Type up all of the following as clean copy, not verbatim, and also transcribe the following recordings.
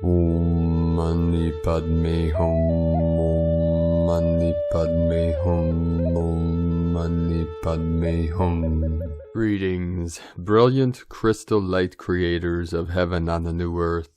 Om Mani Padme Hum. Om Mani Padme Hum. Om Mani Padme Hum. Greetings, brilliant crystal light creators of heaven on the new earth.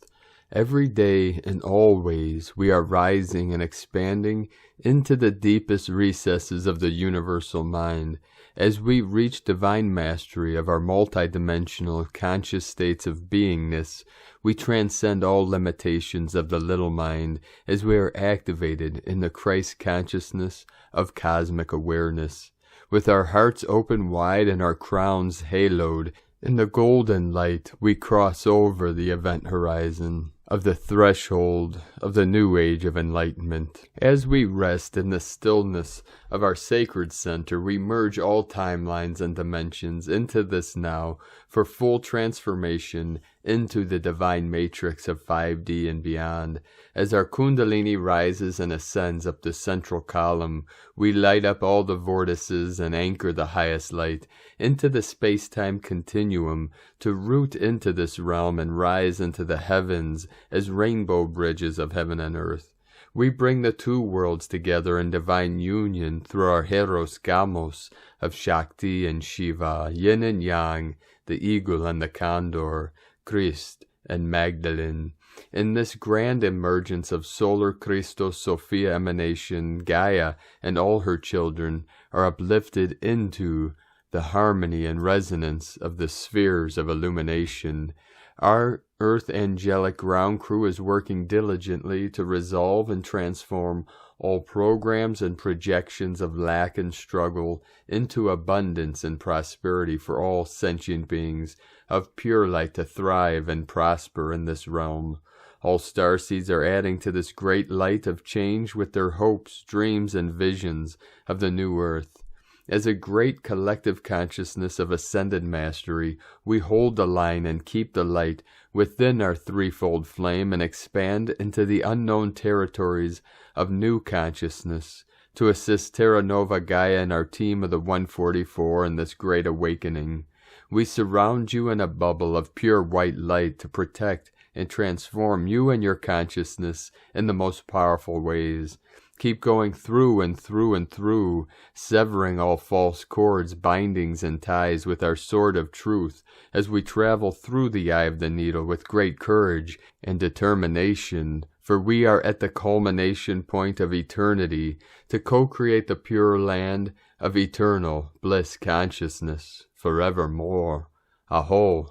Every day and always we are rising and expanding into the deepest recesses of the universal mind as we reach divine mastery of our multidimensional conscious states of beingness. We transcend all limitations of the little mind as we are activated in the Christ consciousness of cosmic awareness. With our hearts open wide and our crowns haloed in the golden light, we cross over the event horizon of the threshold of the new age of enlightenment. As we rest in the stillness of our sacred center, we merge all timelines and dimensions into this now for full transformation into the divine matrix of 5D and beyond. As our kundalini rises and ascends up the central column, we light up all the vortices and anchor the highest light into the space-time continuum to root into this realm and rise into the heavens as rainbow bridges of heaven and earth. We bring the two worlds together in divine union through our Hieros Gamos of Shakti and Shiva, yin and yang, the eagle and the condor, Christ and Magdalene. In this grand emergence of solar Christos Sophia emanation, Gaia and all her children are uplifted into the harmony and resonance of the spheres of illumination. Our earth angelic ground crew is working diligently to resolve and transform all programs and projections of lack and struggle into abundance and prosperity for all sentient beings of pure light to thrive and prosper in this realm. All starseeds are adding to this great light of change with their hopes, dreams, and visions of the new earth. As a great collective consciousness of ascended mastery, we hold the line and keep the light within our threefold flame and expand into the unknown territories of new consciousness to assist Terra Nova Gaia and our team of the 144 in this great awakening. We surround you in a bubble of pure white light to protect and transform you and your consciousness in the most powerful ways. Keep going through and through and through, severing all false cords, bindings, and ties with our sword of truth as we travel through the eye of the needle with great courage and determination, for we are at the culmination point of eternity to co-create the pure land of eternal bliss consciousness forevermore. Aho!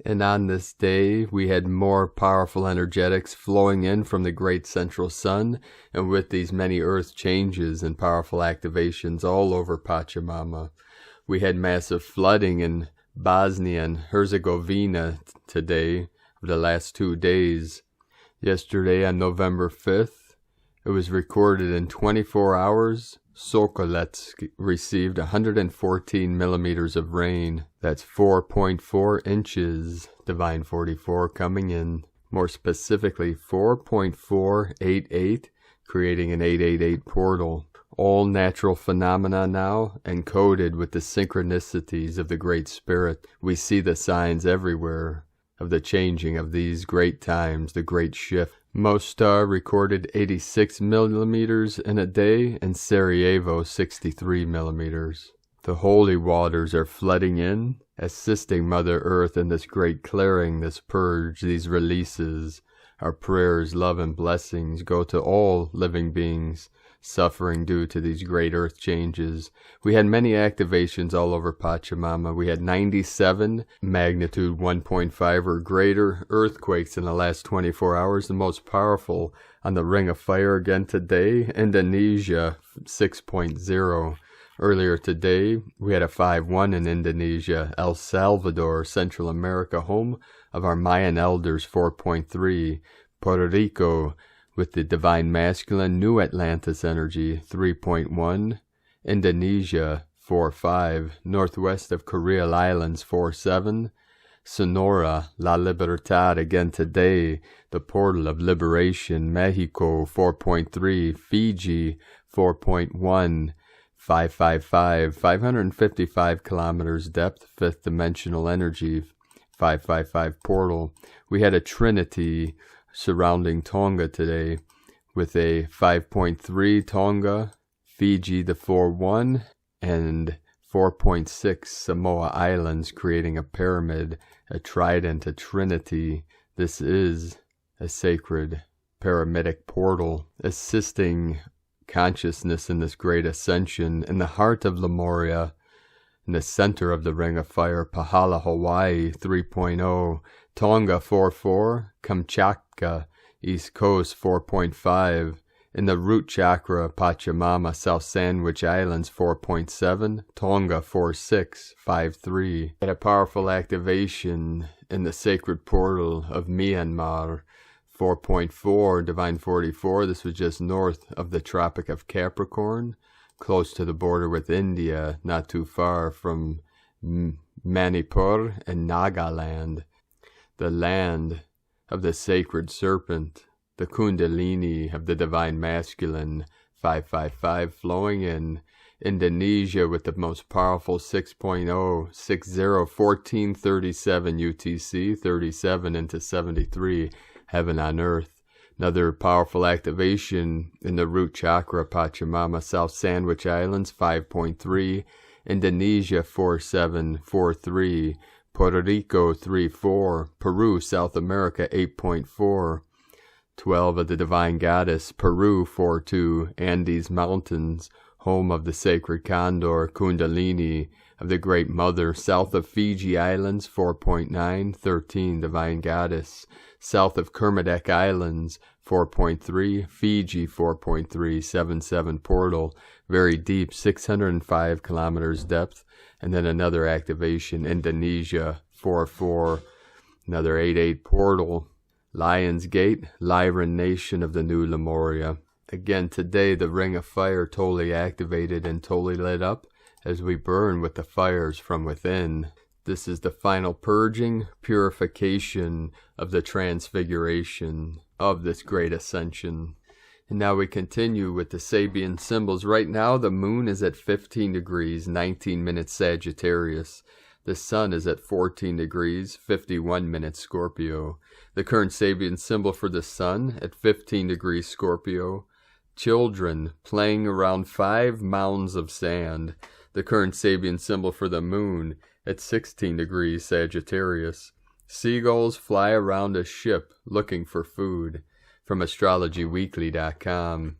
And on this day, we had more powerful energetics flowing in from the great central sun, and with these many earth changes and powerful activations all over Pachamama. We had massive flooding in Bosnia and Herzegovina today, of the last 2 days. Yesterday on November 5th, it was recorded in 24 hours. Sokolets received 114 millimeters of rain. That's 4.4 inches. Divine 44 coming in. More specifically, 4.488, creating an 888 portal. All natural phenomena now encoded with the synchronicities of the Great Spirit. We see the signs everywhere of the changing of these great times, the great shift. Mostar recorded 86 millimeters in a day, and Sarajevo 63 millimeters. The holy waters are flooding in, assisting Mother Earth in this great clearing, this purge, these releases. Our prayers, love, and blessings go to all living beings suffering due to these great earth changes. We had many activations all over Pachamama. We had 97 magnitude 1.5 or greater earthquakes in the last 24 hours, the most powerful on the Ring of Fire again today. Indonesia 6.0. Earlier today, we had a 5.1 in Indonesia. El Salvador, Central America, home of our Mayan elders, 4.3. Puerto Rico, with the Divine Masculine, New Atlantis energy, 3.1. Indonesia, 4.5. Northwest of Kuril Islands, 4.7. Sonora, La Libertad again today, the portal of liberation. Mexico, 4.3. Fiji, 4.1. 555, 555 kilometers depth, fifth dimensional energy, 555 portal. We had a trinity, surrounding Tonga today, with a 5.3 Tonga, Fiji the 4-1, and 4.6 Samoa Islands, creating a pyramid, a trident, a trinity. This is a sacred pyramidic portal, assisting consciousness in this great ascension in the heart of Lemuria, in the center of the Ring of Fire, Pahala, Hawaii 3.0, Tonga 4.4, Kamchatka, East Coast 4.5, in the root chakra, Pachamama, South Sandwich Islands 4.7, Tonga 4.6, 5.3. At a powerful activation in the sacred portal of Myanmar, 4.4, Divine 44. This was just north of the Tropic of Capricorn, close to the border with India, not too far from Manipur and Nagaland, the land of the sacred serpent, the Kundalini of the divine masculine, 555, flowing in Indonesia with the most powerful 6.0, 60, 1437 UTC, 37 into 73, heaven on earth. Another powerful activation in the root chakra, Pachamama, South Sandwich Islands, 5.3, Indonesia, 4743, Puerto Rico, 3.4, Peru, South America, 8.4, 12 of the Divine Goddess, Peru, 4.2, Andes Mountains, home of the sacred Condor, Kundalini of the Great Mother, south of Fiji Islands, 4.9, 13, Divine Goddess, south of Kermadec Islands, 4.3, Fiji, 4.3, 7.7 portal, very deep, 605 kilometers depth, and then another activation, Indonesia, 4.4, another 8.8 portal, Lion's Gate, Lyran Nation of the New Lemuria. Again, today the Ring of Fire totally activated and totally lit up as we burn with the fires from within. This is the final purging, purification of the transfiguration of this great ascension. And now we continue with the Sabian symbols. Right now the moon is at 15 degrees, 19 minutes Sagittarius. The sun is at 14 degrees, 51 minutes Scorpio. The current Sabian symbol for the sun at 15 degrees Scorpio. Children playing around 5 mounds of sand. The current Sabian symbol for the moon at 16 degrees Sagittarius. Seagulls fly around a ship looking for food. From astrologyweekly.com.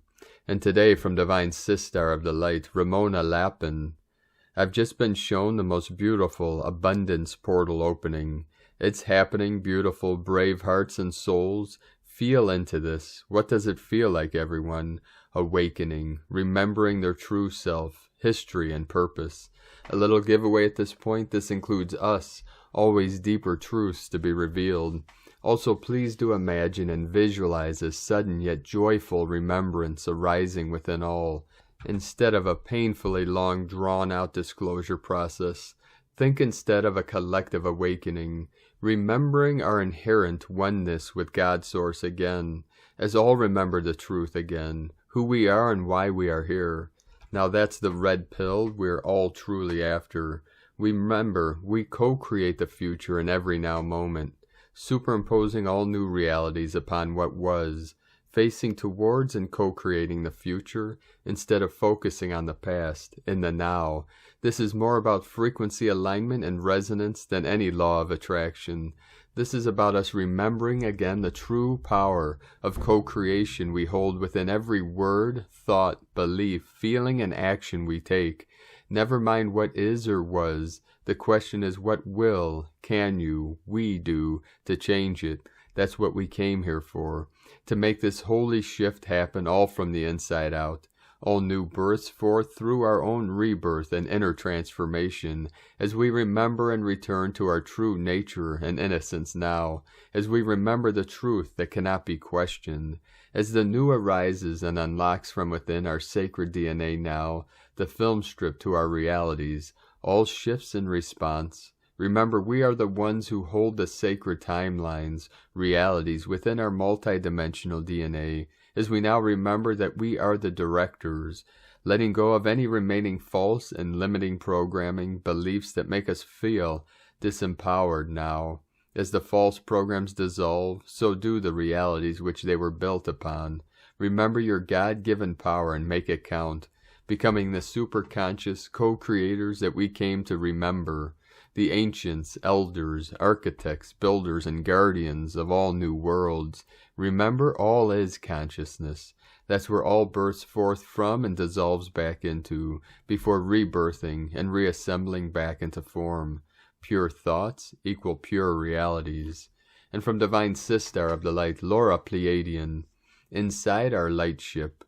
And today from Divine Sistar of the Light, Ramona Lappin. I've just been shown the most beautiful abundance portal opening. It's happening, beautiful, brave hearts and souls. Feel into this. What does it feel like, everyone? Awakening, remembering their true self, history and purpose. A little giveaway at this point. This includes us. Always deeper truths to be revealed. Also, please do imagine and visualize a sudden yet joyful remembrance arising within all. Instead of a painfully long drawn-out disclosure process, think instead of a collective awakening, remembering our inherent oneness with God Source again, as all remember the truth again, who we are and why we are here. Now that's the red pill we're all truly after. We remember, we co-create the future in every now moment, superimposing all new realities upon what was, facing towards and co-creating the future instead of focusing on the past, in the now. This is more about frequency alignment and resonance than any law of attraction. This is about us remembering again the true power of co-creation we hold within every word, thought, belief, feeling, and action we take. Never mind what is or was. The question is, what will, can you, we do to change it? That's what we came here for. To make this holy shift happen all from the inside out. All new births forth through our own rebirth and inner transformation, as we remember and return to our true nature and innocence now, as we remember the truth that cannot be questioned, as the new arises and unlocks from within our sacred DNA now, the film strip to our realities, all shifts in response. Remember, we are the ones who hold the sacred timelines, realities within our multidimensional DNA, as we now remember that we are the directors, letting go of any remaining false and limiting programming, beliefs that make us feel disempowered now. As the false programs dissolve, so do the realities which they were built upon. Remember your God-given power and make it count, becoming the superconscious co-creators that we came to remember, the ancients, elders, architects, builders, and guardians of all new worlds. Remember, all is consciousness. That's where all bursts forth from and dissolves back into, before rebirthing and reassembling back into form. Pure thoughts equal pure realities. And from Divine Sistar of the Light, Laura Pleiadian, inside our light ship,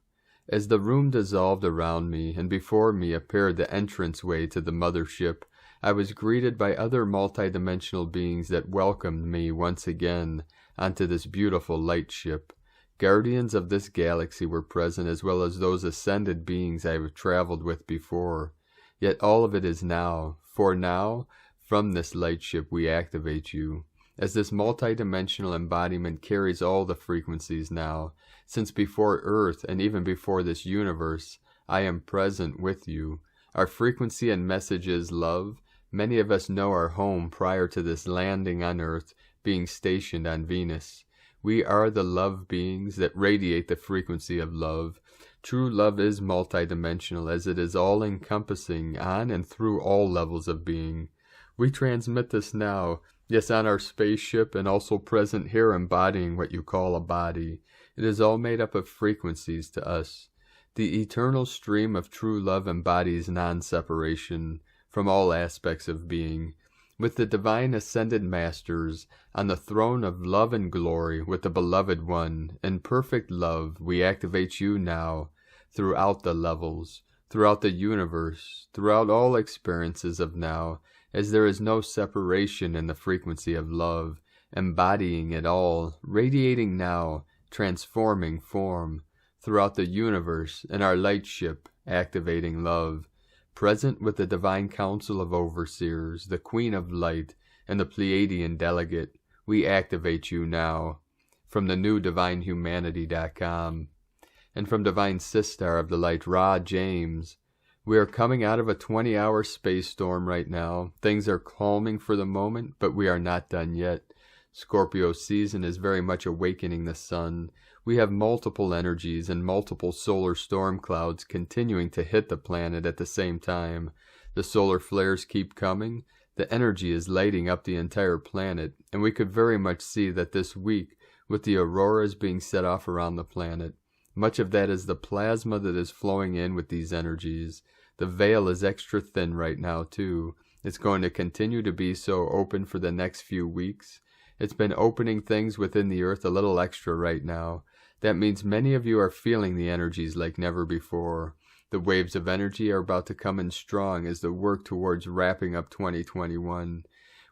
as the room dissolved around me and before me appeared the entranceway to the mothership, I was greeted by other multidimensional beings that welcomed me once again onto this beautiful light ship. Guardians of this galaxy were present, as well as those ascended beings I have traveled with before. Yet all of it is now, for now, from this light ship we activate you, as this multidimensional embodiment carries all the frequencies now, since before Earth and even before this universe, I am present with you. Our frequency and message is love. Many of us know our home prior to this landing on Earth, being stationed on Venus. We are the love beings that radiate the frequency of love. True love is multidimensional, as it is all-encompassing on and through all levels of being. We transmit this now, yes, on our spaceship, and also present here embodying what you call a body. It is all made up of frequencies to us. The eternal stream of true love embodies non-separation from all aspects of being. With the divine ascended masters on the throne of love and glory with the beloved one in perfect love, we activate you now throughout the levels, throughout the universe, throughout all experiences of now, as there is no separation in the frequency of love, embodying it all, radiating now, transforming form, throughout the universe in our light ship, activating love. Present with the divine council of overseers, the Queen of Light, and the Pleiadian delegate, we activate you now. From the new DivineHumanity.com. And from Divine Sistar of the Light, Ra James. We are coming out of a 20-hour space storm right now. Things are calming for the moment, but we are not done yet. Scorpio season is very much awakening the sun. We have multiple energies and multiple solar storm clouds continuing to hit the planet at the same time. The solar flares keep coming. The energy is lighting up the entire planet, and we could very much see that this week with the auroras being set off around the planet. Much of that is the plasma that is flowing in with these energies. The veil is extra thin right now too. It's going to continue to be so open for the next few weeks. It's been opening things within the earth a little extra right now. That means many of you are feeling the energies like never before. The waves of energy are about to come in strong as the work towards wrapping up 2021.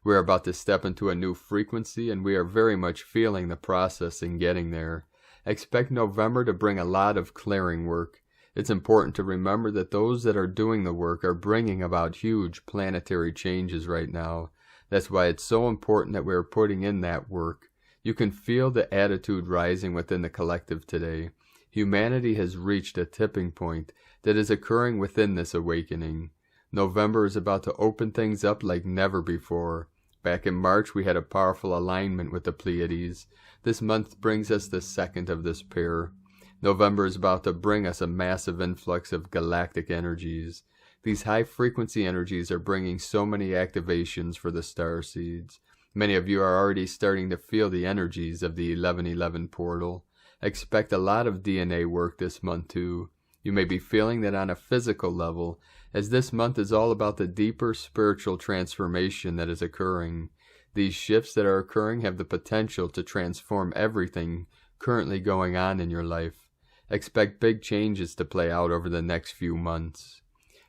We are about to step into a new frequency, and we are very much feeling the process in getting there. Expect November to bring a lot of clearing work. It's important to remember that those that are doing the work are bringing about huge planetary changes right now. That's why it's so important that we are putting in that work. You can feel the attitude rising within the collective today. Humanity has reached a tipping point that is occurring within this awakening. November is about to open things up like never before. Back in March, we had a powerful alignment with the Pleiades. This month brings us the second of this pair. November is about to bring us a massive influx of galactic energies. These high-frequency energies are bringing so many activations for the starseeds. Many of you are already starting to feel the energies of the 1111 portal. Expect a lot of DNA work this month too. You may be feeling that on a physical level, as this month is all about the deeper spiritual transformation that is occurring. These shifts that are occurring have the potential to transform everything currently going on in your life. Expect big changes to play out over the next few months.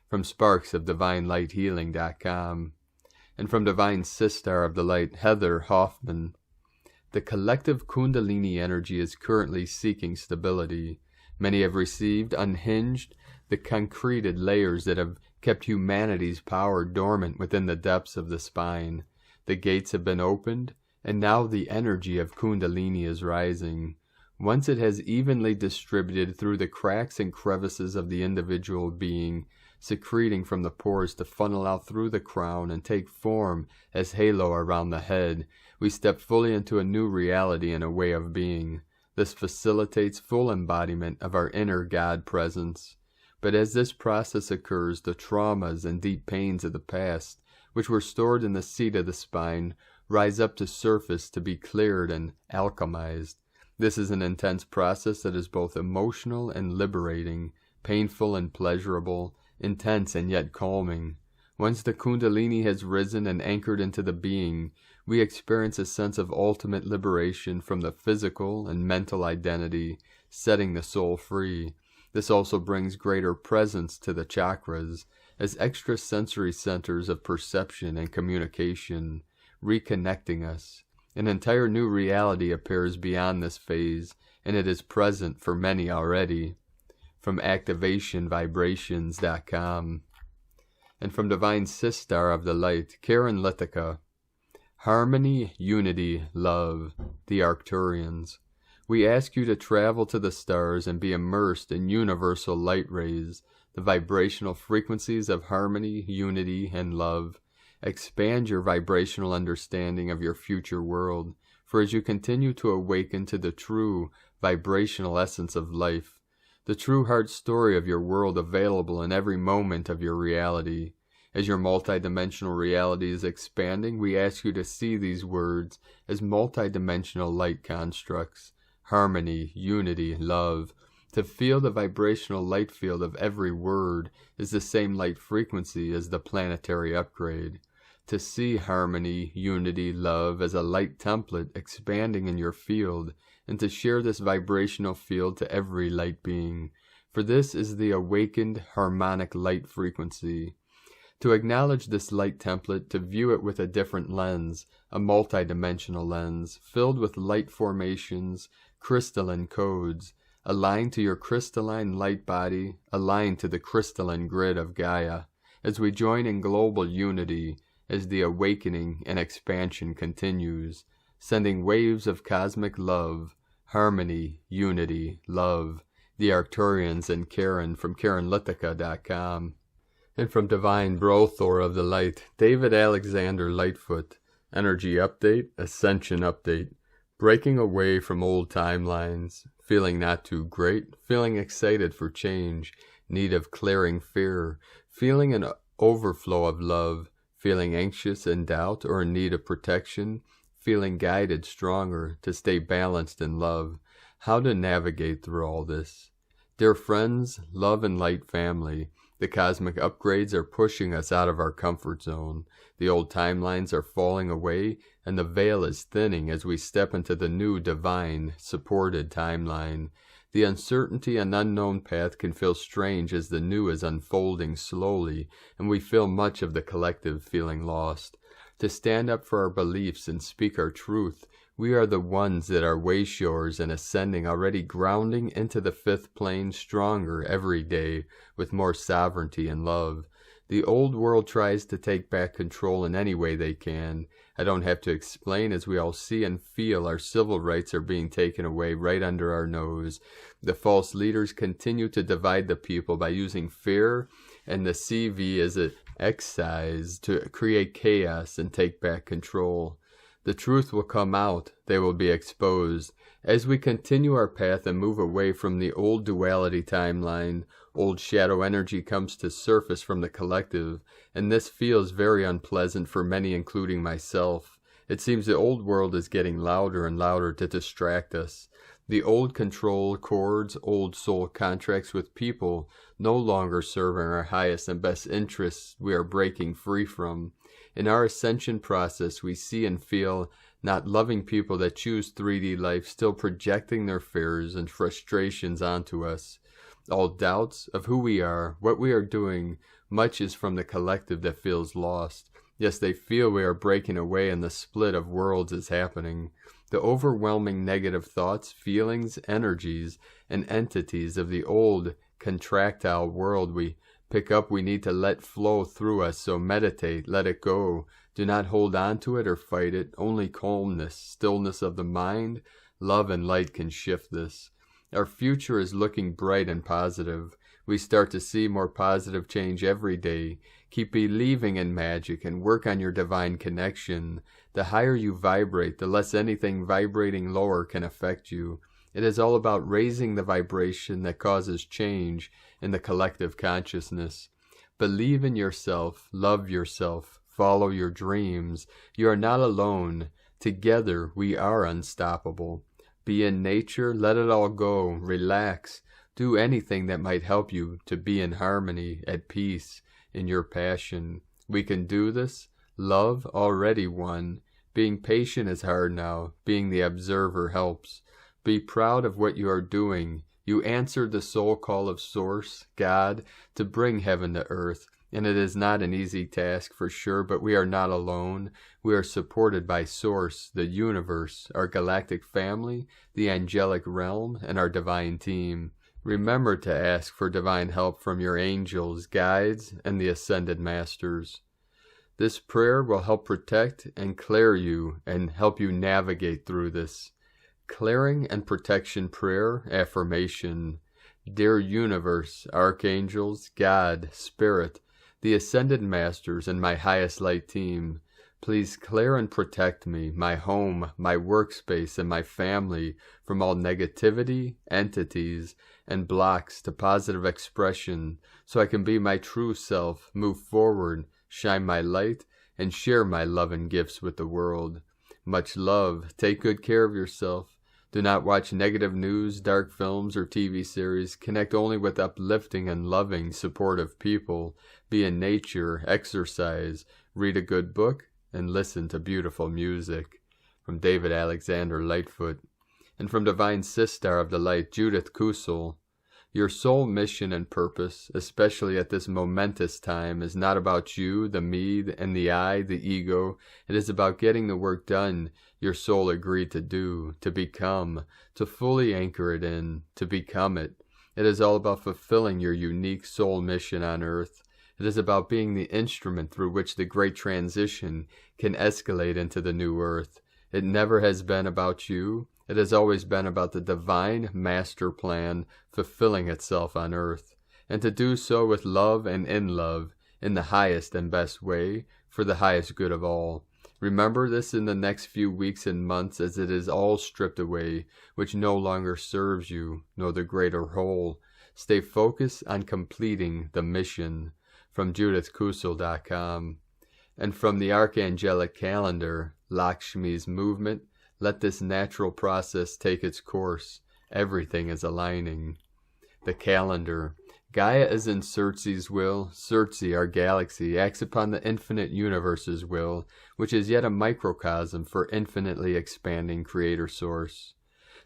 From Sparks of DivineLightHealing.com. And from Divine Sistar of the Light, Heather Hoffman. The collective Kundalini energy is currently seeking stability. Many have received, unhinged, the concreted layers that have kept humanity's power dormant within the depths of the spine. The gates have been opened, and now the energy of Kundalini is rising. Once it has evenly distributed through the cracks and crevices of the individual being, secreting from the pores to funnel out through the crown and take form as halo around the head. We step fully into a new reality and a way of being. This facilitates full embodiment of our inner God presence. But as this process occurs, the traumas and deep pains of the past, which were stored in the seat of the spine, rise up to surface to be cleared and alchemized. This is an intense process that is both emotional and liberating, painful and pleasurable, intense and yet calming. Once the Kundalini has risen and anchored into the being, we experience a sense of ultimate liberation from the physical and mental identity, setting the soul free. This also brings greater presence to the chakras as extrasensory centers of perception and communication, reconnecting us. An entire new reality appears beyond this phase, and it is present for many already. From activationvibrations.com. And from Divine Sistar of the Light, Karen Lithica. Harmony, unity, love, the Arcturians. We ask you to travel to the stars and be immersed in universal light rays, the vibrational frequencies of harmony, unity, and love. Expand your vibrational understanding of your future world, for as you continue to awaken to the true vibrational essence of life, the true heart story of your world available in every moment of your reality. As your multidimensional reality is expanding, we ask you to see these words as multidimensional light constructs, harmony, unity, love. To feel the vibrational light field of every word is the same light frequency as the planetary upgrade. To see harmony, unity, love as a light template expanding in your field, and to share this vibrational field to every light being. For this is the awakened harmonic light frequency. To acknowledge this light template, to view it with a different lens, a multidimensional lens, filled with light formations, crystalline codes, aligned to your crystalline light body, aligned to the crystalline grid of Gaia, as we join in global unity, as the awakening and expansion continues, sending waves of cosmic love, harmony, unity, love, the Arcturians and Karen from KarenLithica.com. And from Divine Brothor of the Light, David Alexander Lightfoot, Energy Update, Ascension Update, breaking away from old timelines, feeling not too great, feeling excited for change, need of clearing fear, feeling an overflow of love, feeling anxious in doubt or in need of protection, feeling guided stronger to stay balanced in love. How to navigate through all this. Dear friends, love and light family, the cosmic upgrades are pushing us out of our comfort zone. The old timelines are falling away, and the veil is thinning as we step into the new divine, supported timeline. The uncertainty and unknown path can feel strange as the new is unfolding slowly, and we feel much of the collective feeling lost. To stand up for our beliefs and speak our truth, we are the ones that are wayshowers and ascending, already grounding into the fifth plane stronger every day with more sovereignty and love. The old world tries to take back control in any way they can. I don't have to explain, as we all see and feel our civil rights are being taken away right under our nose. The false leaders continue to divide the people by using fear and the CV as an exercise to create chaos and take back control. The truth will come out, they will be exposed. As we continue our path and move away from the old duality timeline, old shadow energy comes to surface from the collective, and this feels very unpleasant for many, including myself. It seems the old world is getting louder and louder to distract us. The old control cords, old soul contracts with people no longer serving our highest and best interests we are breaking free from. In our ascension process, we see and feel not loving people that choose 3D life, still projecting their fears and frustrations onto us. All doubts of who we are, what we are doing, much is from the collective that feels lost. Yes, they feel we are breaking away and the split of worlds is happening. The overwhelming negative thoughts, feelings, energies, and entities of the old contractile world we pick up, we need to let flow through us, so meditate, let it go. Do not hold on to it or fight it. Only calmness, stillness of the mind, love and light can shift this. Our future is looking bright and positive. We start to see more positive change every day. Keep believing in magic and work on your divine connection. The higher you vibrate, the less anything vibrating lower can affect you. It is all about raising the vibration that causes change in the collective consciousness. Believe in yourself, love yourself, follow your dreams. You are not alone. Together we are unstoppable. Be in nature, let it all go, relax. Do anything that might help you to be in harmony, at peace, in your passion. We can do this. Love already won. Being patient is hard now. Being the observer helps. Be proud of what you are doing. You answered the soul call of Source, God, to bring heaven to earth. And it is not an easy task for sure, but we are not alone. We are supported by Source, the universe, our galactic family, the angelic realm, and our divine team. Remember to ask for divine help from your angels, guides, and the ascended masters. This prayer will help protect and clear you and help you navigate through this. Clearing and protection prayer affirmation. Dear universe, archangels, God, spirit, the ascended masters, and my highest light team, please clear and protect me, my home, my workspace, and my family from all negativity, entities, and blocks to positive expression, so I can be my true self, move forward, shine my light, and share my love and gifts with the world. Much love. Take good care of yourself. Do not watch negative news, dark films, or TV series. Connect only with uplifting and loving, supportive people. Be in nature, exercise, read a good book, and listen to beautiful music. From David Alexander Lightfoot. And from Divine Sister of the Light, Judith Kusel. Your soul mission and purpose, especially at this momentous time, is not about you, the me, and the I, the ego. It is about getting the work done your soul agreed to do, to become, to fully anchor it in, to become it. It is all about fulfilling your unique soul mission on earth. It is about being the instrument through which the great transition can escalate into the new earth. It never has been about you. It has always been about the divine master plan fulfilling itself on earth, and to do so with love and in love, in the highest and best way, for the highest good of all. Remember this in the next few weeks and months, as it is all stripped away, which no longer serves you, nor the greater whole. Stay focused on completing the mission. From JudithKusel.com. And from the Archangelic Calendar, Lakshmi's movement, let this natural process take its course. Everything is aligning. The calendar. Gaia is in Chelsea's will. Chelsea, our galaxy, acts upon the infinite universe's will, which is yet a microcosm for infinitely expanding creator source.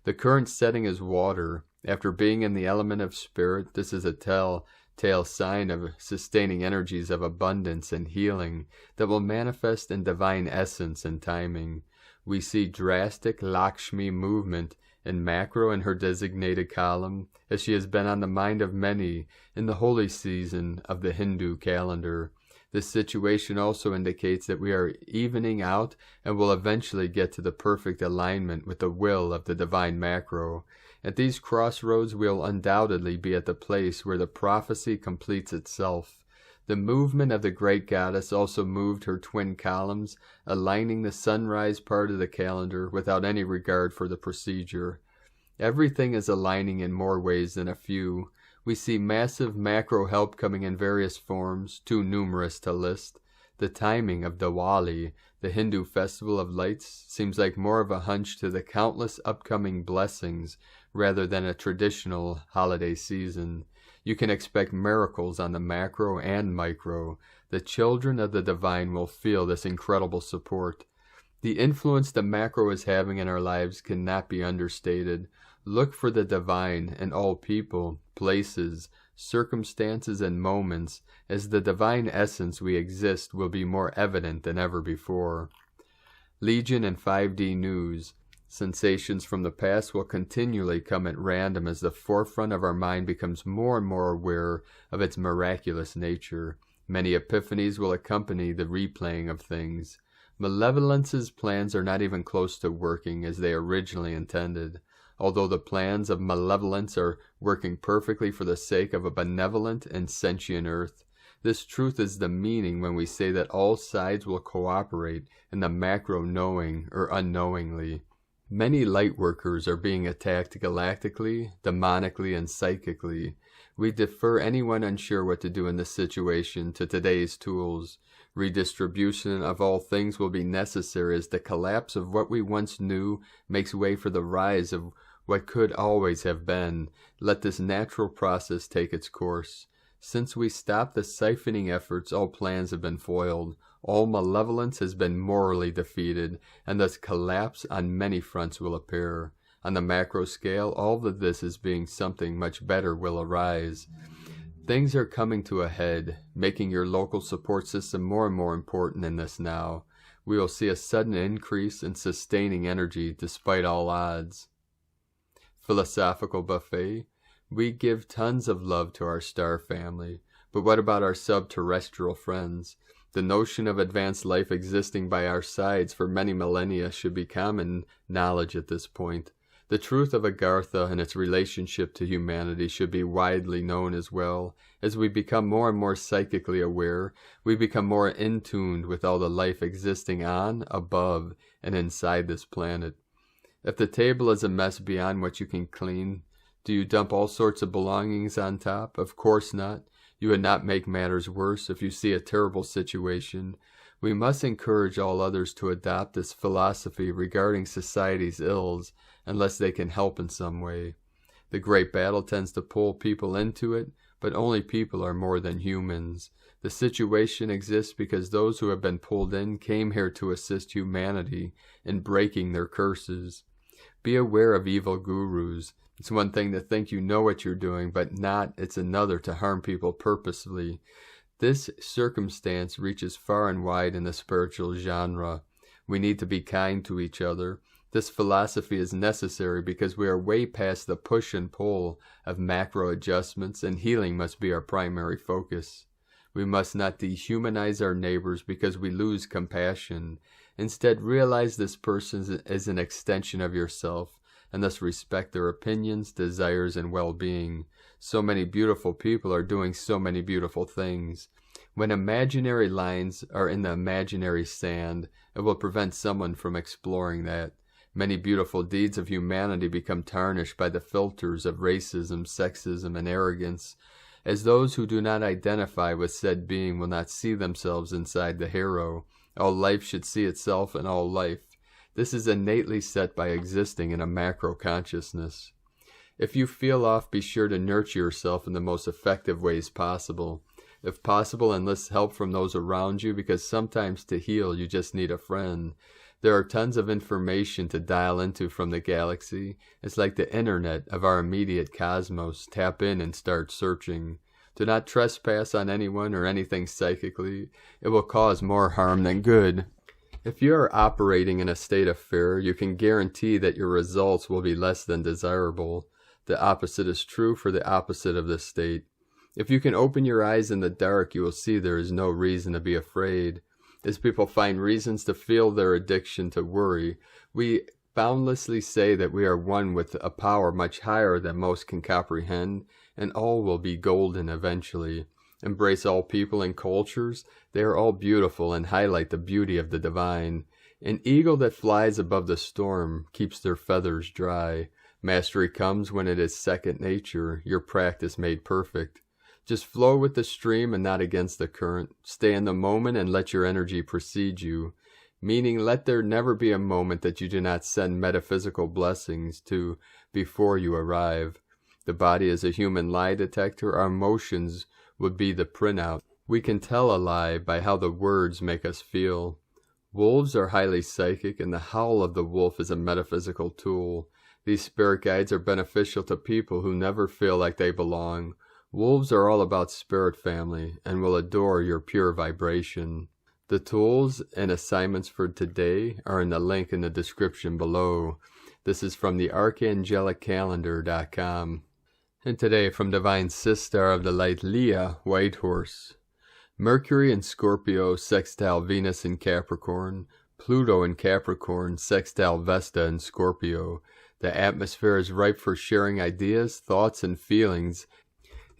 The current setting is water. After being in the element of spirit, this is a telltale sign of sustaining energies of abundance and healing that will manifest in divine essence and timing. We see drastic Lakshmi movement in macro in her designated column, as she has been on the mind of many in the holy season of the Hindu calendar. This situation also indicates that we are evening out and will eventually get to the perfect alignment with the will of the divine macro. At these crossroads we will undoubtedly be at the place where the prophecy completes itself. The movement of the great goddess also moved her twin columns, aligning the sunrise part of the calendar without any regard for the procedure. Everything is aligning in more ways than a few. We see massive macro help coming in various forms, too numerous to list. The timing of Diwali, the Hindu festival of lights, seems like more of a hunch to the countless upcoming blessings rather than a traditional holiday season. You can expect miracles on the macro and micro. The children of the divine will feel this incredible support. The influence the macro is having in our lives cannot be understated. Look for the divine in all people, places, circumstances, and moments, as the divine essence we exist will be more evident than ever before. Legion and 5D News. Sensations from the past will continually come at random as the forefront of our mind becomes more and more aware of its miraculous nature. Many epiphanies will accompany the replaying of things. Malevolence's plans are not even close to working as they originally intended. although the plans of malevolence are working perfectly for the sake of a benevolent and sentient Earth. This truth is the meaning when we say that all sides will cooperate in the macro knowing or unknowingly. Many light workers are being attacked galactically, demonically, and psychically. We defer anyone unsure what to do in this situation to today's tools. Redistribution of all things will be necessary as the collapse of what we once knew makes way for the rise of what could always have been. Let this natural process take its course. Since we stopped the siphoning efforts, all plans have been foiled. All malevolence has been morally defeated, and thus collapse on many fronts will appear. On the macro scale, all of this is being something much better will arise. Things are coming to a head, making your local support system more and more important in this now. We will see a sudden increase in sustaining energy despite all odds. Philosophical buffet. We give tons of love to our star family, but what about our sub-terrestrial friends? The notion of advanced life existing by our sides for many millennia should be common knowledge at this point. The truth of Agartha and its relationship to humanity should be widely known as well. As we become more and more psychically aware, we become more in tune with all the life existing on, above, and inside this planet. If the table is a mess beyond what you can clean, do you dump all sorts of belongings on top? Of course not. You would not make matters worse if you see a terrible situation. We must encourage all others to adopt this philosophy regarding society's ills, unless they can help in some way. The great battle tends to pull people into it, but only people are more than humans. The situation exists because those who have been pulled in came here to assist humanity in breaking their curses. Be aware of evil gurus. It's one thing to think you know what you're doing, but it's another to harm people purposefully. This circumstance reaches far and wide in the spiritual genre. We need to be kind to each other. This philosophy is necessary because we are way past the push and pull of macro adjustments, and healing must be our primary focus. We must not dehumanize our neighbors because we lose compassion. Instead, realize this person is an extension of yourself, and thus respect their opinions, desires, and well-being. So many beautiful people are doing so many beautiful things. When imaginary lines are in the imaginary sand, it will prevent someone from exploring that. Many beautiful deeds of humanity become tarnished by the filters of racism, sexism, and arrogance, as those who do not identify with said being will not see themselves inside the hero. All life should see itself in all life. This is innately set by existing in a macro consciousness. If you feel off, be sure to nurture yourself in the most effective ways possible. If possible, enlist help from those around you, because sometimes to heal you just need a friend. There are tons of information to dial into from the galaxy. It's like the internet of our immediate cosmos. Tap in and start searching. Do not trespass on anyone or anything psychically. It will cause more harm than good. If you are operating in a state of fear, you can guarantee that your results will be less than desirable. The opposite is true for the opposite of this state. If you can open your eyes in the dark, you will see there is no reason to be afraid. As people find reasons to feel their addiction to worry, we boundlessly say that we are one with a power much higher than most can comprehend, and all will be golden eventually. Embrace all people and cultures. They are all beautiful and highlight the beauty of the divine. An eagle that flies above the storm keeps their feathers dry. Mastery comes when it is second nature, your practice made perfect. Just flow with the stream and not against the current. Stay in the moment and let your energy precede you. Meaning, let there never be a moment that you do not send metaphysical blessings to before you arrive. The body is a human lie detector. Our emotions would be the printout. We can tell a lie by how the words make us feel. Wolves are highly psychic, and the howl of the wolf is a metaphysical tool. These spirit guides are beneficial to people who never feel like they belong. Wolves are all about spirit family and will adore your pure vibration. The tools and assignments for today are in the link in the description below. This is from the archangeliccalendar.com. And today from Divine Sister of the Light Leah, White Horse. Mercury in Scorpio sextile Venus in Capricorn. Pluto in Capricorn sextile Vesta in Scorpio. The atmosphere is ripe for sharing ideas, thoughts, and feelings,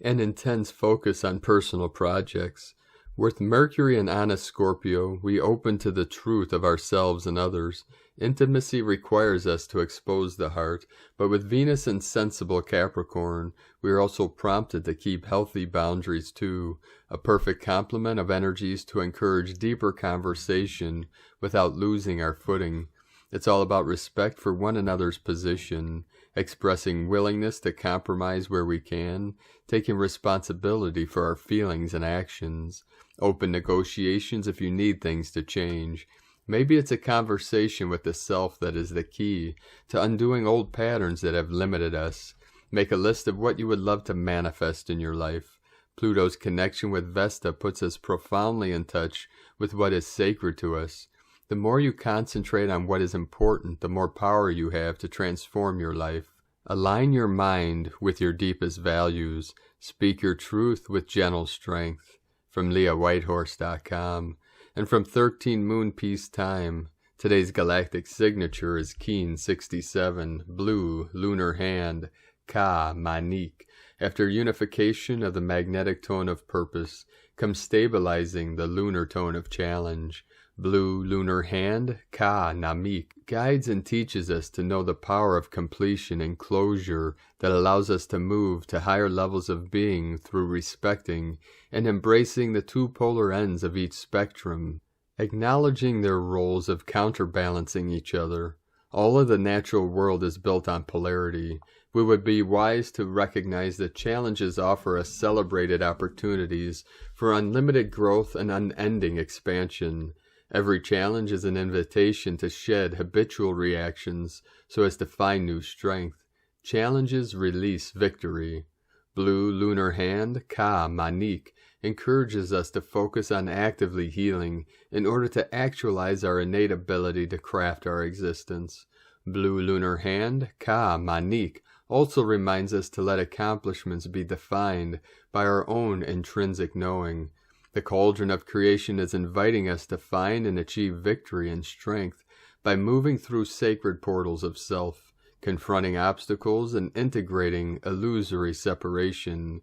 and intense focus on personal projects. With Mercury and honest Scorpio, we open to the truth of ourselves and others. Intimacy requires us to expose the heart, but with Venus and sensible Capricorn, we are also prompted to keep healthy boundaries too, a perfect complement of energies to encourage deeper conversation without losing our footing. It's all about respect for one another's position, expressing willingness to compromise where we can, taking responsibility for our feelings and actions, open negotiations if you need things to change. Maybe it's a conversation with the self that is the key to undoing old patterns that have limited us. Make a list of what you would love to manifest in your life. Pluto's connection with Vesta puts us profoundly in touch with what is sacred to us. The more you concentrate on what is important, the more power you have to transform your life. Align your mind with your deepest values. Speak your truth with gentle strength. From LeahWhitehorse.com. And from 13 Moon Peace Time, today's galactic signature is Keen 67, blue, lunar hand, Ka, Manik. After unification of the magnetic tone of purpose, comes stabilizing the lunar tone of challenge. Blue, lunar hand, Ka, Namik, guides and teaches us to know the power of completion and closure that allows us to move to higher levels of being through respecting and embracing the two polar ends of each spectrum, acknowledging their roles of counterbalancing each other. All of the natural world is built on polarity. We would be wise to recognize that challenges offer us celebrated opportunities for unlimited growth and unending expansion. Every challenge is an invitation to shed habitual reactions so as to find new strength. Challenges release victory. Blue lunar hand, Ka, Manik, encourages us to focus on actively healing in order to actualize our innate ability to craft our existence. Blue lunar hand, Ka, Manik, also reminds us to let accomplishments be defined by our own intrinsic knowing. The cauldron of creation is inviting us to find and achieve victory and strength by moving through sacred portals of self, confronting obstacles and integrating illusory separation.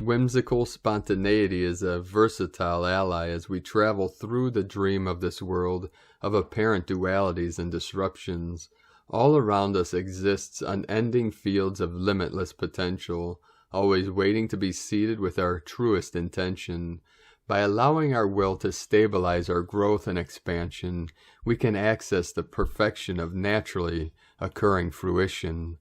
Whimsical spontaneity is a versatile ally as we travel through the dream of this world of apparent dualities and disruptions. All around us exists unending fields of limitless potential, always waiting to be seeded with our truest intention. By allowing our will to stabilize our growth and expansion, we can access the perfection of naturally occurring fruition.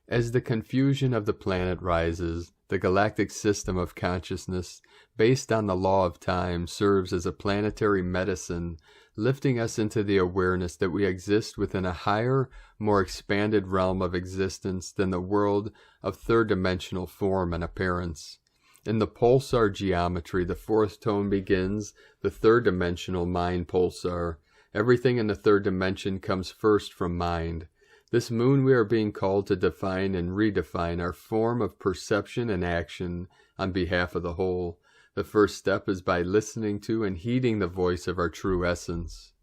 As the confusion of the planet rises, the galactic system of consciousness, based on the law of time, serves as a planetary medicine, lifting us into the awareness that we exist within a higher, more expanded realm of existence than the world of third-dimensional form and appearance. In the pulsar geometry, the fourth tone begins the third-dimensional mind pulsar. Everything in the third dimension comes first from mind. This moon we are being called to define and redefine our form of perception and action on behalf of the whole. The first step is by listening to and heeding the voice of our true essence.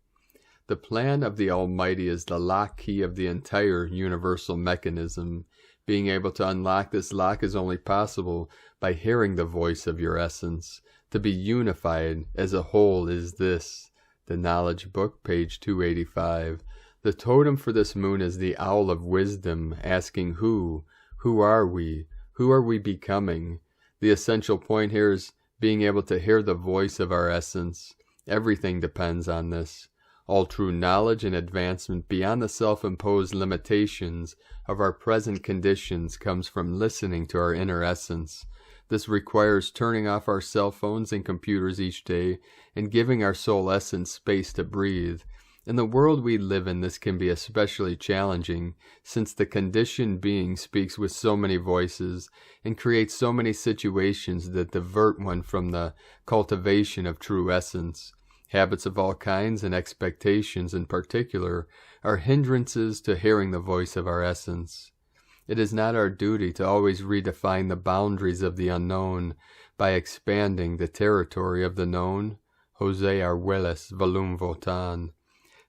The plan of the Almighty is the lock key of the entire universal mechanism. Being able to unlock this lock is only possible by hearing the voice of your essence. To be unified as a whole is this. The Knowledge Book, page 285. The totem for this moon is the Owl of Wisdom, asking who are we? Who are we becoming? The essential point here is being able to hear the voice of our essence. Everything depends on this. All true knowledge and advancement beyond the self-imposed limitations of our present conditions comes from listening to our inner essence. This requires turning off our cell phones and computers each day and giving our soul essence space to breathe. In the world we live in, this can be especially challenging, since the conditioned being speaks with so many voices and creates so many situations that divert one from the cultivation of true essence. Habits of all kinds and expectations in particular are hindrances to hearing the voice of our essence. It is not our duty to always redefine the boundaries of the unknown by expanding the territory of the known. José Arguelles, Volume Votan.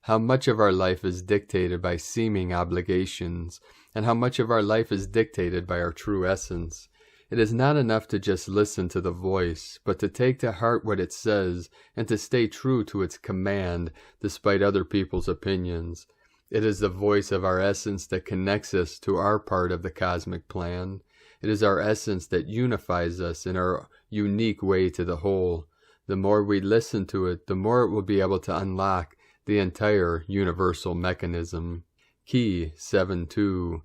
how much of our life is dictated by seeming obligations, and how much of our life is dictated by our true essence. It is not enough to just listen to the voice, but to take to heart what it says and to stay true to its command despite other people's opinions. It is the voice of our essence that connects us to our part of the cosmic plan. It is our essence that unifies us in our unique way to the whole. The more we listen to it, the more it will be able to unlock the entire universal mechanism. Key 7-2.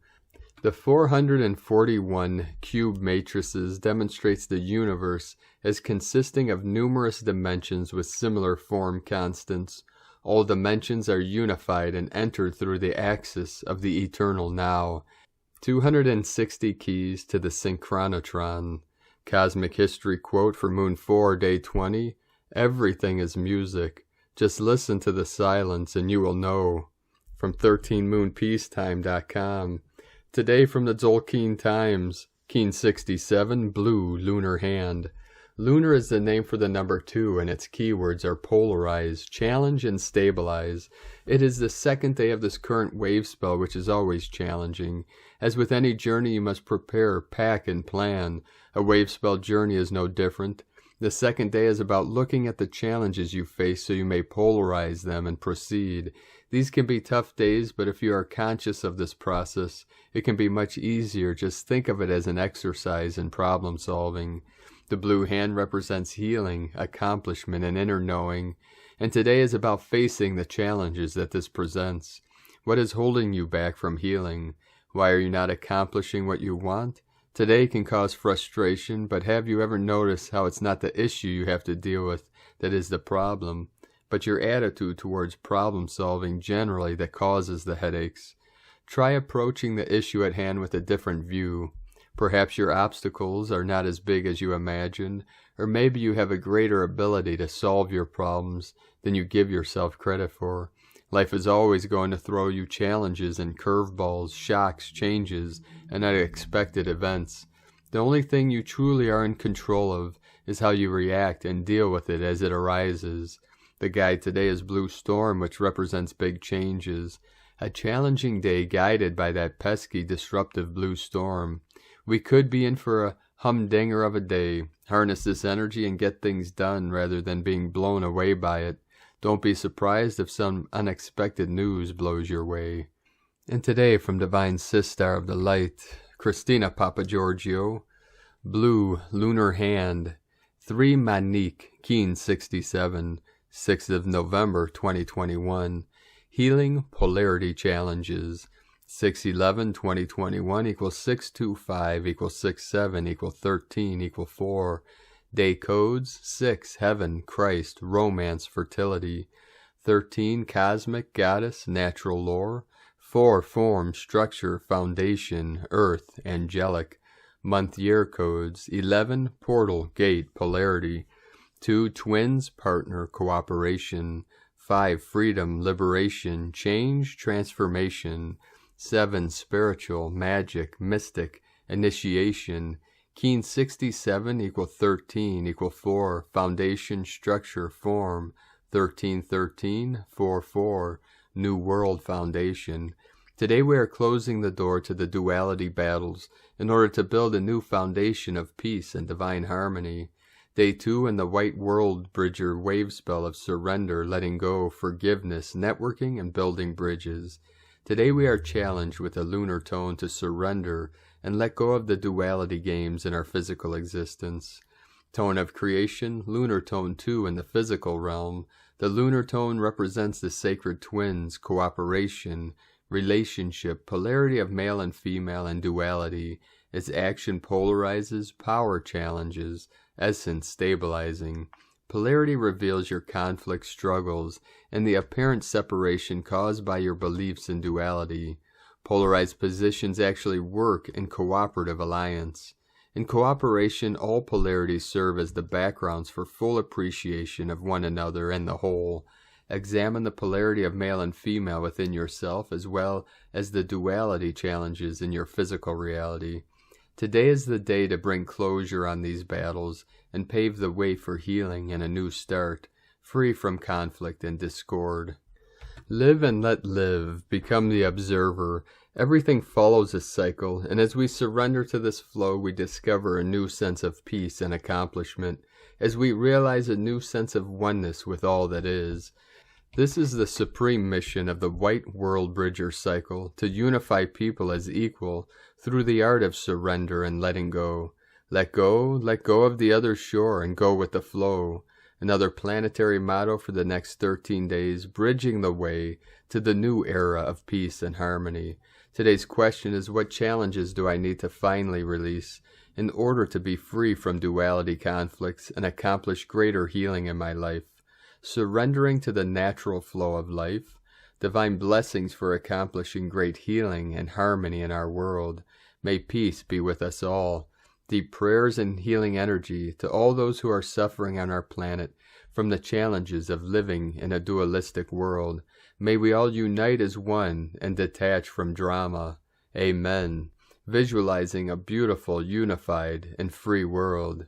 The 441 cube matrices demonstrates the universe as consisting of numerous dimensions with similar form constants. All dimensions are unified and entered through the axis of the eternal now. 260 keys to the synchronotron. Cosmic history quote for Moon 4, Day 20. Everything is music. Just listen to the silence and you will know. From 13moonpeacetime.com. Today from the Tzolk'in Times, Keen 67, Blue Lunar Hand. Lunar is the name for the number 2, and its keywords are polarize, challenge, and stabilize. It is the second day of this current wave spell, which is always challenging. As with any journey, you must prepare, pack, and plan. A wave spell journey is no different. The second day is about looking at the challenges you face so you may polarize them and proceed. These can be tough days, but if you are conscious of this process, it can be much easier. Just think of it as an exercise in problem solving. The blue hand represents healing, accomplishment, and inner knowing, and today is about facing the challenges that this presents. What is holding you back from healing? Why are you not accomplishing what you want? Today can cause frustration, but have you ever noticed how it's not the issue you have to deal with that is the problem, but your attitude towards problem solving generally that causes the headaches? Try approaching the issue at hand with a different view. Perhaps your obstacles are not as big as you imagined, or maybe you have a greater ability to solve your problems than you give yourself credit for. Life is always going to throw you challenges and curveballs, shocks, changes, and unexpected events. The only thing you truly are in control of is how you react and deal with it as it arises. The guide today is Blue Storm, which represents big changes. A challenging day guided by that pesky, disruptive blue storm. We could be in for a humdinger of a day. Harness this energy and get things done rather than being blown away by it. Don't be surprised if some unexpected news blows your way. And today from Divine Sistar of the Light, Christina Papagiorgio, Blue Lunar Hand, 3 Manique, Keen 67, 6th of November 2021, Healing Polarity Challenges, 6/11/2021 equals 625 equals 67 equals 13 equals 4. Day codes 6 Heaven, Christ, Romance, Fertility. 13 Cosmic, Goddess, Natural Lore. 4 Form, Structure, Foundation, Earth, Angelic. Month year codes 11 Portal, Gate, Polarity. 2 Twins, Partner, Cooperation. 5 Freedom, Liberation, Change, Transformation. 7 Spiritual, Magic, Mystic, Initiation. Keen 67 equals 13 equals 4. Foundation, Structure, Form. 1313 44. New World Foundation. Today we are closing the door to the duality battles in order to build a new foundation of peace and divine harmony. Day 2 in the White World Bridger wave spell of surrender, letting go, forgiveness, networking, and building bridges. Today we are challenged with a lunar tone to surrender and let go of the duality games in our physical existence. Tone of creation, lunar tone 2 in the physical realm. The lunar tone represents the sacred twins, cooperation, relationship, polarity of male and female, and duality. Its action polarizes, power challenges, essence stabilizing. Polarity reveals your conflict struggles and the apparent separation caused by your beliefs in duality. Polarized positions actually work in cooperative alliance. In cooperation, all polarities serve as the backgrounds for full appreciation of one another and the whole. Examine the polarity of male and female within yourself as well as the duality challenges in your physical reality. Today is the day to bring closure on these battles and pave the way for healing and a new start, free from conflict and discord. Live and let live. Become the observer. Everything follows a cycle, and as we surrender to this flow, we discover a new sense of peace and accomplishment, as we realize a new sense of oneness with all that is. This is the supreme mission of the White World Bridger cycle, to unify people as equal through the art of surrender and letting go. Let go of the other shore and go with the flow. Another planetary motto for the next 13 days, bridging the way to the new era of peace and harmony. Today's question is, what challenges do I need to finally release in order to be free from duality conflicts and accomplish greater healing in my life? Surrendering to the natural flow of life, divine blessings for accomplishing great healing and harmony in our world. May peace be with us all. Deep prayers and healing energy to all those who are suffering on our planet from the challenges of living in a dualistic world. May we all unite as one and detach from drama. Amen. Visualizing a beautiful, unified, and free world.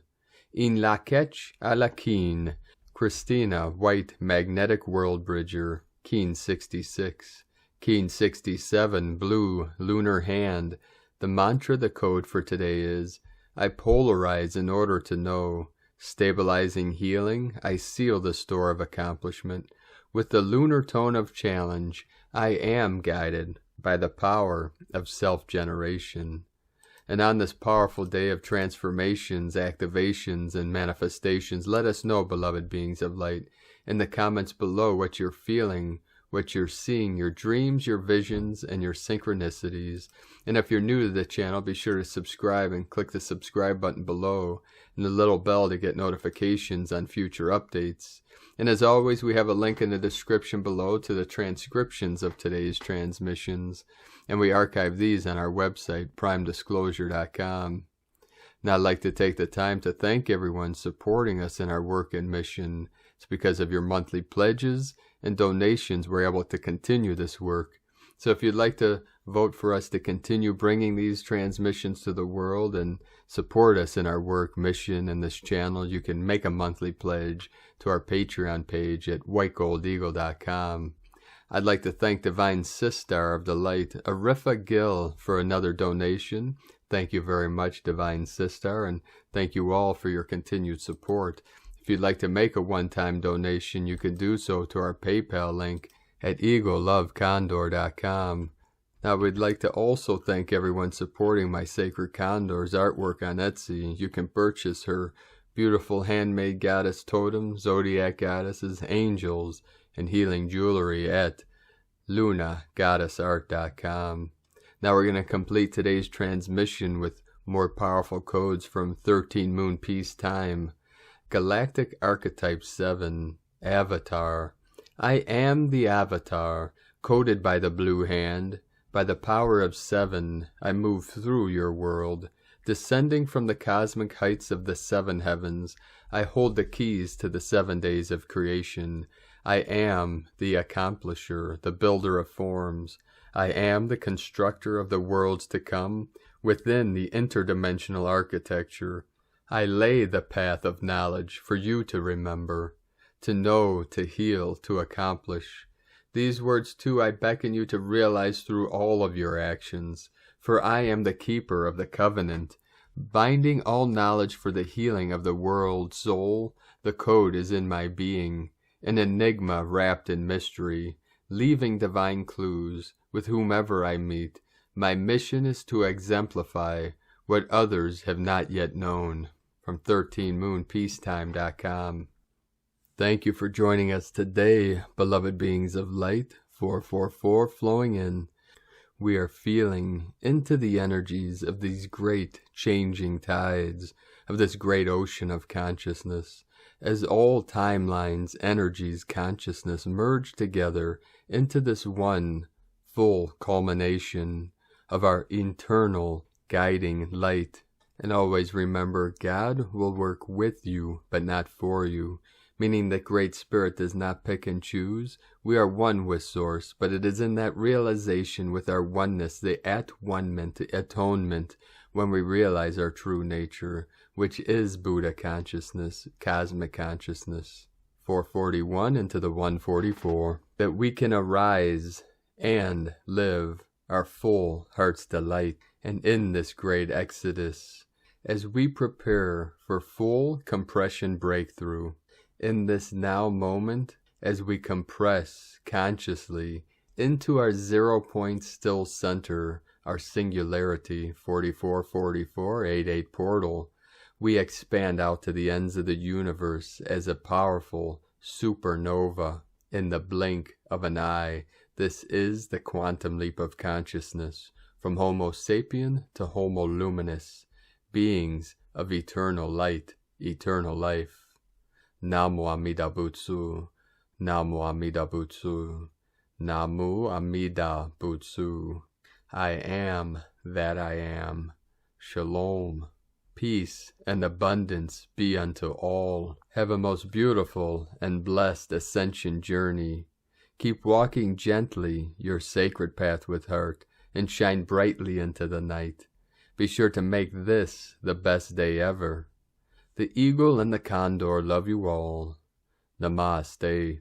In Lakshmi a la Keen. Christina, White Magnetic World Bridger, Keen 66. Keen 67, Blue, Lunar Hand. The mantra, the code for today is, I polarize in order to know. Stabilizing healing, I seal the store of accomplishment. With the lunar tone of challenge, I am guided by the power of self-generation. And on this powerful day of transformations, activations, and manifestations, let us know, beloved beings of light, in the comments below what you're feeling, what you're seeing, your dreams, your visions, and your synchronicities. And if you're new to the channel, be sure to subscribe and click the subscribe button below and the little bell to get notifications on future updates. And as always, we have a link in the description below to the transcriptions of today's transmissions, and we archive these on our website, primedisclosure.com. Now I'd like to take the time to thank everyone supporting us in our work and mission. It's because of your monthly pledges and donations we're able to continue this work. So if you'd like to vote for us to continue bringing these transmissions to the world and support us in our work, mission, and this channel, you can make a monthly pledge to our Patreon page at whitegoldeagle.com. I'd like to thank Divine Sistar of the Light, Aryssa Gill, for another donation. Thank you very much, Divine Sistar, and thank you all for your continued support. If you'd like to make a one-time donation, you can do so to our PayPal link at eaglelovecondor.com. Now, we'd like to also thank everyone supporting my Sacred Condor's artwork on Etsy. You can purchase her beautiful handmade goddess totem, zodiac goddesses, angels, and healing jewelry at lunagoddessart.com. Now we're going to complete today's transmission with more powerful codes from 13 Moon Peace Time. Galactic Archetype 7, Avatar. I am the Avatar, coded by the Blue Hand. By the power of 7, I move through your world. Descending from the cosmic heights of the 7 heavens, I hold the keys to the 7 days of creation. I am the Accomplisher, the builder of forms. I am the constructor of the worlds to come within the interdimensional architecture. I lay the path of knowledge for you to remember, to know, to heal, to accomplish. These words too I beckon you to realize through all of your actions, for I am the keeper of the covenant, binding all knowledge for the healing of the world soul. The code is in my being, an enigma wrapped in mystery, leaving divine clues with whomever I meet. My mission is to exemplify what others have not yet known. From 13moonpeacetime.com. Thank you for joining us today, beloved beings of light. 444 flowing in. We are feeling into the energies of these great changing tides, of this great ocean of consciousness, as all timelines, energies, consciousness merge together into this one full culmination of our internal guiding light. And always remember, God will work with you, but not for you. Meaning that Great Spirit does not pick and choose. We are one with Source, but it is in that realization with our oneness, the at-one-ment, the atonement, when we realize our true nature, which is Buddha consciousness, cosmic consciousness. 441 into the 144, that we can arise and live our full heart's delight. And in this great exodus, as we prepare for full compression breakthrough, in this now moment, as we compress consciously into our 0 point still center, our singularity, 4444, 88 portal, we expand out to the ends of the universe as a powerful supernova in the blink of an eye. This is the quantum leap of consciousness, from Homo sapien to Homo luminous, beings of eternal light, eternal life. Namu Amida Butsu, Namu Amida Butsu, Namu Amida Butsu. I am that I am. Shalom. Peace and abundance be unto all. Have a most beautiful and blessed ascension journey. Keep walking gently your sacred path with heart, and shine brightly into the night. Be sure to make this the best day ever. The eagle and the condor love you all. Namaste.